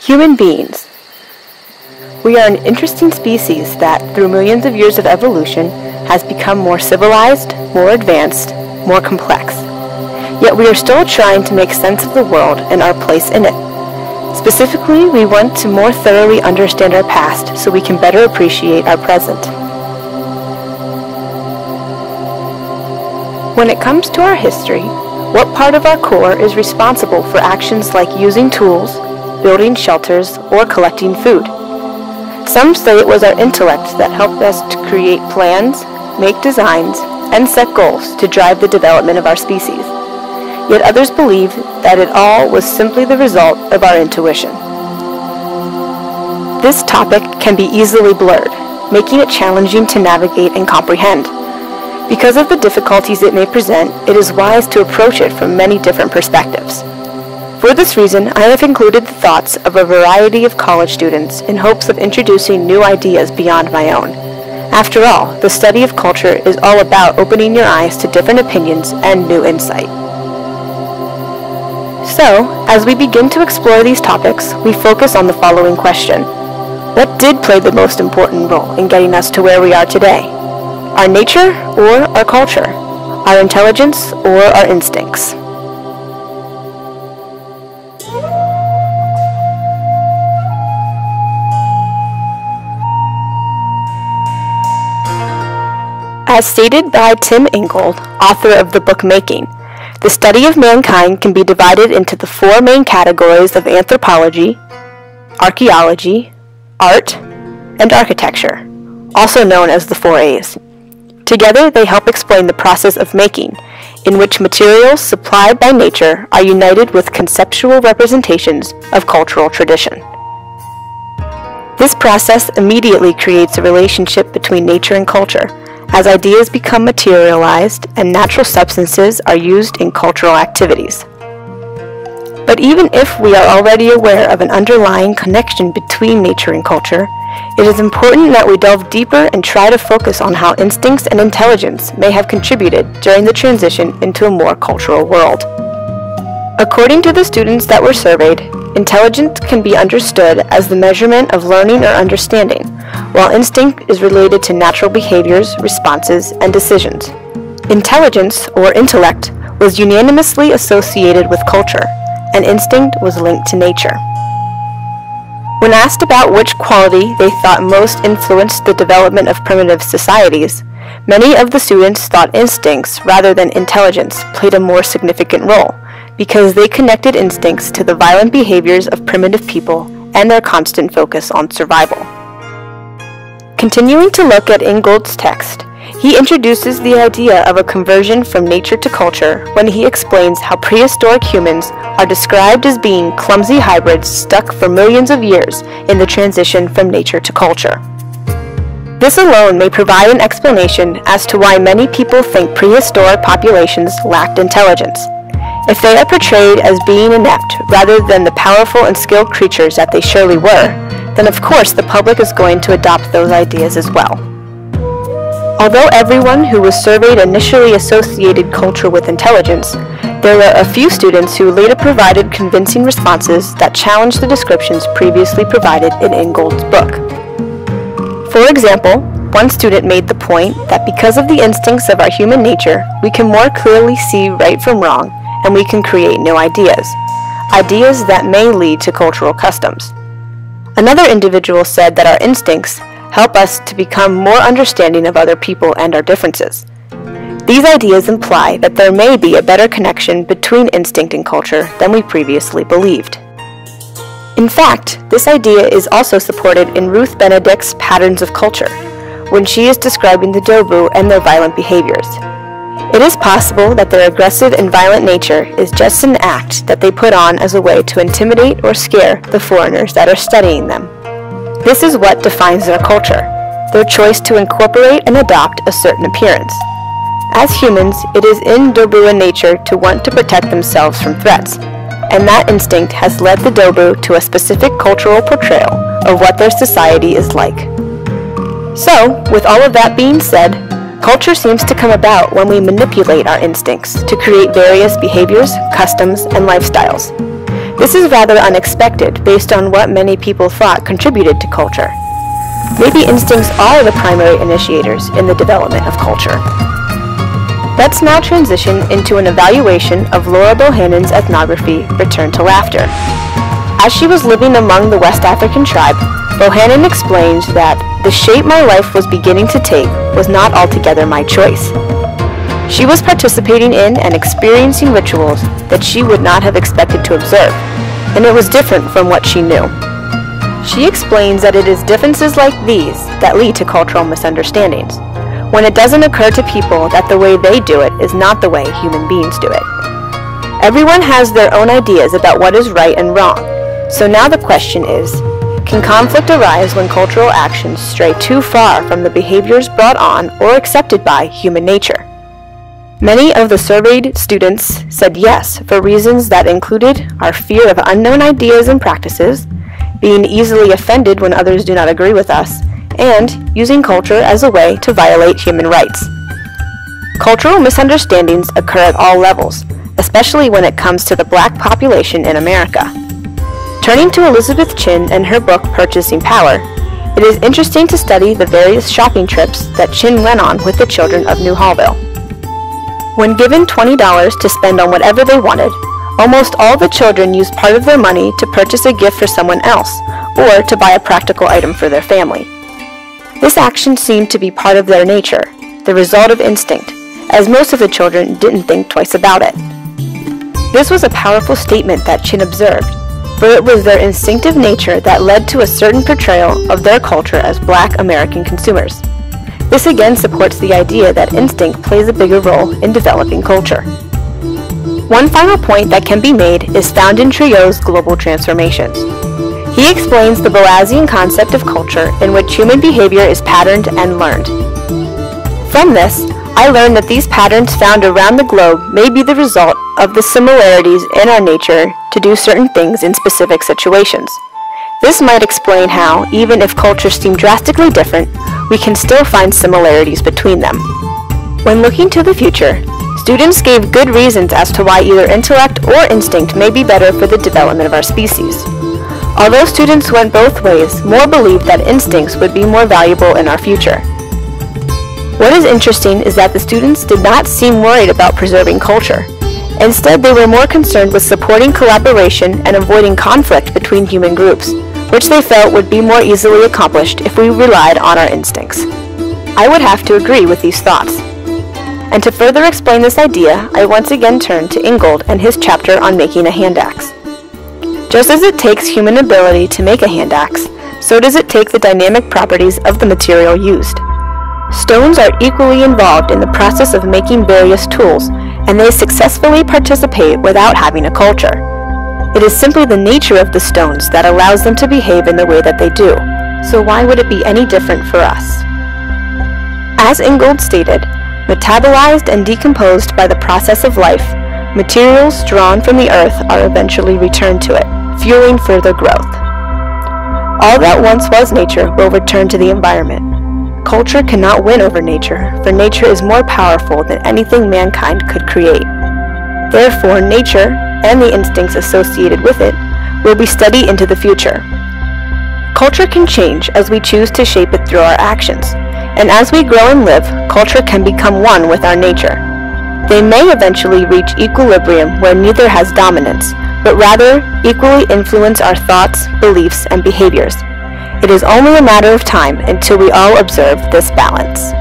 Human beings. We are an interesting species that, through millions of years of evolution, has become more civilized, more advanced, more complex. Yet we are still trying to make sense of the world and our place in it. Specifically, we want to more thoroughly understand our past so we can better appreciate our present. When it comes to our history, what part of our core is responsible for actions like using tools, building shelters, or collecting food? Some say it was our intellect that helped us to create plans, make designs, and set goals to drive the development of our species. Yet others believe that it all was simply the result of our intuition. This topic can be easily blurred, making it challenging to navigate and comprehend. Because of the difficulties it may present, it is wise to approach it from many different perspectives. For this reason, I have included the thoughts of a variety of college students in hopes of introducing new ideas beyond my own. After all, the study of culture is all about opening your eyes to different opinions and new insight. So, as we begin to explore these topics, we focus on the following question. What did play the most important role in getting us to where we are today? Our nature or our culture? Our intelligence or our instincts? As stated by Tim Ingold, author of the book Making, the study of mankind can be divided into the four main categories of anthropology, archaeology, art, and architecture, also known as the 4 A's. Together, they help explain the process of making, in which materials supplied by nature are united with conceptual representations of cultural tradition. This process immediately creates a relationship between nature and culture, as ideas become materialized and natural substances are used in cultural activities. But even if we are already aware of an underlying connection between nature and culture, it is important that we delve deeper and try to focus on how instincts and intelligence may have contributed during the transition into a more cultural world. According to the students that were surveyed, intelligence can be understood as the measurement of learning or understanding, while instinct is related to natural behaviors, responses, and decisions. Intelligence, or intellect, was unanimously associated with culture, and instinct was linked to nature. When asked about which quality they thought most influenced the development of primitive societies, many of the students thought instincts rather than intelligence played a more significant role, because they connected instincts to the violent behaviors of primitive people and their constant focus on survival. Continuing to look at Ingold's text, he introduces the idea of a conversion from nature to culture when he explains how prehistoric humans are described as being clumsy hybrids stuck for millions of years in the transition from nature to culture. This alone may provide an explanation as to why many people think prehistoric populations lacked intelligence. If they are portrayed as being inept rather than the powerful and skilled creatures that they surely were, then of course the public is going to adopt those ideas as well. Although everyone who was surveyed initially associated culture with intelligence, there were a few students who later provided convincing responses that challenged the descriptions previously provided in Ingold's book. For example, one student made the point that because of the instincts of our human nature, we can more clearly see right from wrong, and we can create new ideas that may lead to cultural customs. Another individual said that our instincts help us to become more understanding of other people and our differences. These ideas imply that there may be a better connection between instinct and culture than we previously believed. In fact, this idea is also supported in Ruth Benedict's Patterns of Culture, when she is describing the Dobu and their violent behaviors. It is possible that their aggressive and violent nature is just an act that they put on as a way to intimidate or scare the foreigners that are studying them. This is what defines their culture, their choice to incorporate and adopt a certain appearance. As humans, it is in Dobuan nature to want to protect themselves from threats, and that instinct has led the Dobu to a specific cultural portrayal of what their society is like. So, with all of that being said, culture seems to come about when we manipulate our instincts to create various behaviors, customs, and lifestyles. This is rather unexpected based on what many people thought contributed to culture. Maybe instincts are the primary initiators in the development of culture. Let's now transition into an evaluation of Laura Bohannon's ethnography, Return to Laughter. As she was living among the West African tribe, Bohannon explains that the shape my life was beginning to take was not altogether my choice. She was participating in and experiencing rituals that she would not have expected to observe, and it was different from what she knew. She explains that it is differences like these that lead to cultural misunderstandings, when it doesn't occur to people that the way they do it is not the way human beings do it. Everyone has their own ideas about what is right and wrong, so now the question is, can conflict arise when cultural actions stray too far from the behaviors brought on or accepted by human nature? Many of the surveyed students said yes for reasons that included our fear of unknown ideas and practices, being easily offended when others do not agree with us, and using culture as a way to violate human rights. Cultural misunderstandings occur at all levels, especially when it comes to the Black population in America. Turning to Elizabeth Chin and her book Purchasing Power, it is interesting to study the various shopping trips that Chin went on with the children of New Hallville. When given $20 to spend on whatever they wanted, almost all the children used part of their money to purchase a gift for someone else, or to buy a practical item for their family. This action seemed to be part of their nature, the result of instinct, as most of the children didn't think twice about it. This was a powerful statement that Chin observed, for it was their instinctive nature that led to a certain portrayal of their culture as Black American consumers. This again supports the idea that instinct plays a bigger role in developing culture. One final point that can be made is found in Triot's Global Transformations. He explains the Boasian concept of culture in which human behavior is patterned and learned. From this, I learned that these patterns found around the globe may be the result of the similarities in our nature to do certain things in specific situations. This might explain how, even if cultures seem drastically different, we can still find similarities between them. When looking to the future, students gave good reasons as to why either intellect or instinct may be better for the development of our species. Although students went both ways, more believed that instincts would be more valuable in our future. What is interesting is that the students did not seem worried about preserving culture. Instead, they were more concerned with supporting collaboration and avoiding conflict between human groups, which they felt would be more easily accomplished if we relied on our instincts. I would have to agree with these thoughts. And to further explain this idea, I once again turn to Ingold and his chapter on making a hand axe. Just as it takes human ability to make a hand axe, so does it take the dynamic properties of the material used. Stones are equally involved in the process of making various tools, and they successfully participate without having a culture. It is simply the nature of the stones that allows them to behave in the way that they do, so why would it be any different for us? As Ingold stated, metabolized and decomposed by the process of life, materials drawn from the earth are eventually returned to it, fueling further growth. All that once was nature will return to the environment. Culture cannot win over nature, for nature is more powerful than anything mankind could create. Therefore, nature, and the instincts associated with it, will be studied into the future. Culture can change as we choose to shape it through our actions, and as we grow and live, culture can become one with our nature. They may eventually reach equilibrium where neither has dominance, but rather equally influence our thoughts, beliefs, and behaviors. It is only a matter of time until we all observe this balance.